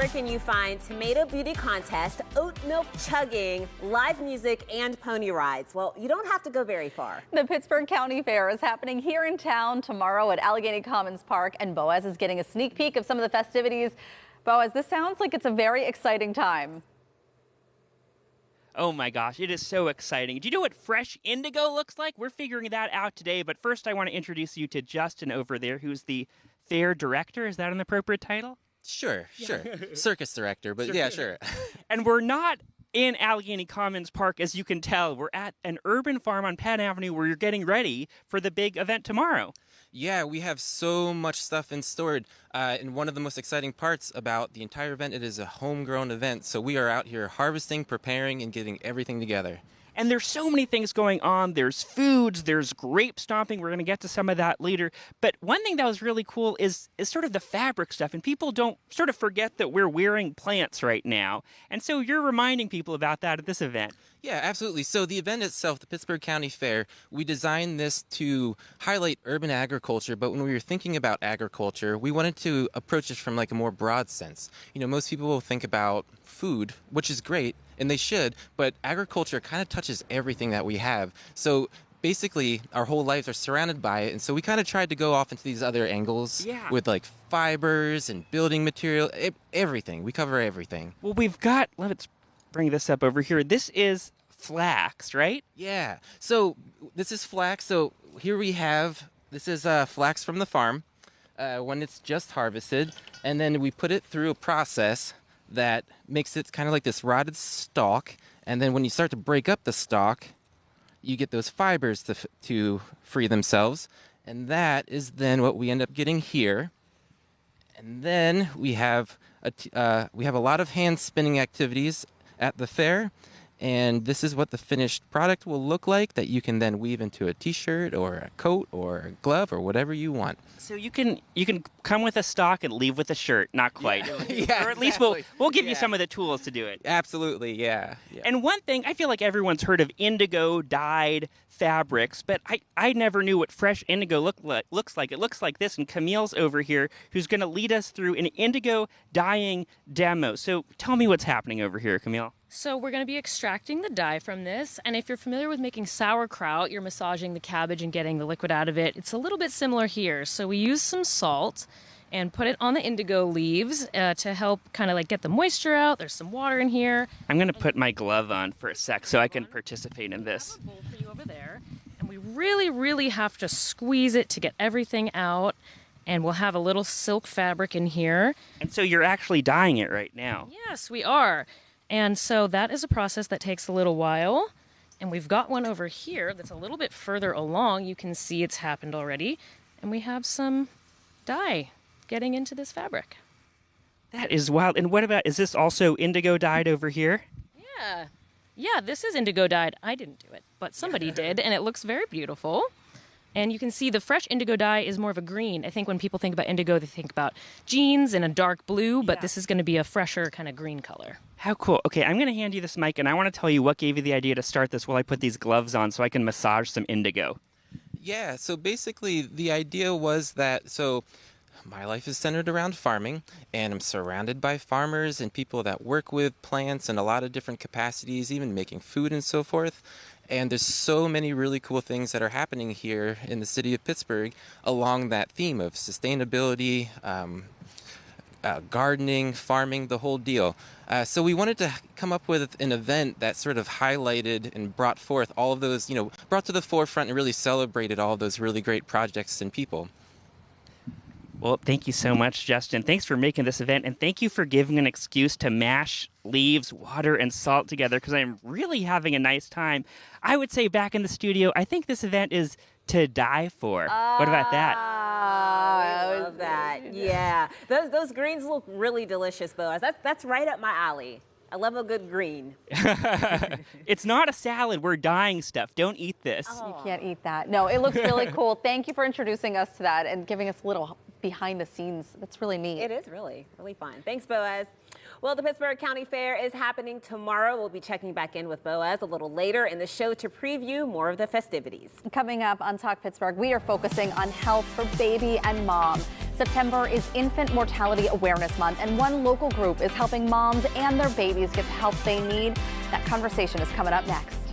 where can you find tomato beauty contest, oat milk chugging, live music, and pony rides? Well, you don't have to go very far. The Pittsburgh County Fair is happening here in town tomorrow at Allegheny Commons Park, and Boaz is getting a sneak peek of some of the festivities. Boaz, this sounds like it's a very exciting time. Oh my gosh, it is so exciting. Do you know what fresh indigo looks like? We're figuring that out today, but first I want to introduce you to Justin over there, who's the fair director. Is that an appropriate title? Sure. Circus director, but yeah, sure. And we're not in Allegheny Commons Park, as you can tell. We're at an urban farm on Penn Avenue where you're getting ready for the big event tomorrow. Yeah, we have so much stuff in stored. And one of the most exciting parts about the entire event, it is a homegrown event. So we are out here harvesting, preparing, and getting everything together. And there's so many things going on. There's foods, there's grape stomping. We're going to get to some of that later. But one thing that was really cool is sort of the fabric stuff. And people don't sort of forget that we're wearing plants right now. And so you're reminding people about that at this event. Yeah, absolutely. So the event itself, the Pittsburgh County Fair, we designed this to highlight urban agriculture. But when we were thinking about agriculture, we wanted to approach it from like a more broad sense. You know, most people will think about food, which is great, and they should, but agriculture kind of touches everything that we have. So basically, our whole lives are surrounded by it, and so we kind of tried to go off into these other angles with like fibers and building material, everything. We cover everything. Well, we've got, let's bring this up over here. This is flax, right? Yeah. So this is flax. So here we have, this is flax from the farm when it's just harvested, and then we put it through a process that makes it kind of like this rotted stalk, and then when you start to break up the stalk, you get those fibers to free themselves, and that is then what we end up getting here. And then we have a lot of hand spinning activities at the fair, and this is what the finished product will look like that you can then weave into a t-shirt or a coat or a glove or whatever you want. So you can come with a stock and leave with a shirt, not quite. Yeah, or at least we'll give you some of the tools to do it. Absolutely, yeah. And one thing, I feel like everyone's heard of indigo dyed fabrics, but I never knew what fresh indigo looks like. It looks like this, and Camille's over here who's going to lead us through an indigo dyeing demo. So tell me what's happening over here, Camille. So we're going to be extracting the dye from this, and if you're familiar with making sauerkraut, you're massaging the cabbage and getting the liquid out of it. It's a little bit similar here. So we use some salt and put it on the indigo leaves to help kind of like get the moisture out. There's some water in here. I'm going to put my glove on for a sec so I can participate in this. We have a bowl for you over there, and we really, really have to squeeze it to get everything out. And we'll have a little silk fabric in here. And so you're actually dyeing it right now. Yes, we are. And so that is a process that takes a little while. And we've got one over here that's a little bit further along. You can see it's happened already. And we have some dye getting into this fabric. That is wild. And what about, is this also indigo dyed over here? Yeah, this is indigo dyed. I didn't do it, but somebody did, and it looks very beautiful. And you can see the fresh indigo dye is more of a green. I think when people think about indigo, they think about jeans and a dark blue, but this is going to be a fresher kind of green color. How cool. Okay, I'm going to hand you this mic, and I want to tell you what gave you the idea to start this while I put these gloves on so I can massage some indigo. Yeah, so basically the idea was that, my life is centered around farming, and I'm surrounded by farmers and people that work with plants in a lot of different capacities, even making food and so forth. And there's so many really cool things that are happening here in the city of Pittsburgh along that theme of sustainability, gardening, farming, the whole deal. So we wanted to come up with an event that sort of highlighted and brought forth all of those, brought to the forefront and really celebrated all of those really great projects and people. Well, thank you so much, Justin. Thanks for making this event, and thank you for giving an excuse to mash leaves, water, and salt together, because I'm really having a nice time. I would say back in the studio, I think this event is to die for. What about that? I love that. Yeah. Those greens look really delicious, Boaz. That's right up my alley. I love a good green. It's not a salad. We're dyeing stuff. Don't eat this. Oh. You can't eat that. No, it looks really cool. Thank you for introducing us to that and giving us a little behind the scenes. That's really neat. It is really fun. Thanks, Boaz. Well, the Pittsburgh County Fair is happening tomorrow. We'll be checking back in with Boaz a little later in the show to preview more of the festivities. Coming up on Talk Pittsburgh, we are focusing on health for baby and mom. September is Infant Mortality Awareness Month, and one local group is helping moms and their babies get the help they need. That conversation is coming up next.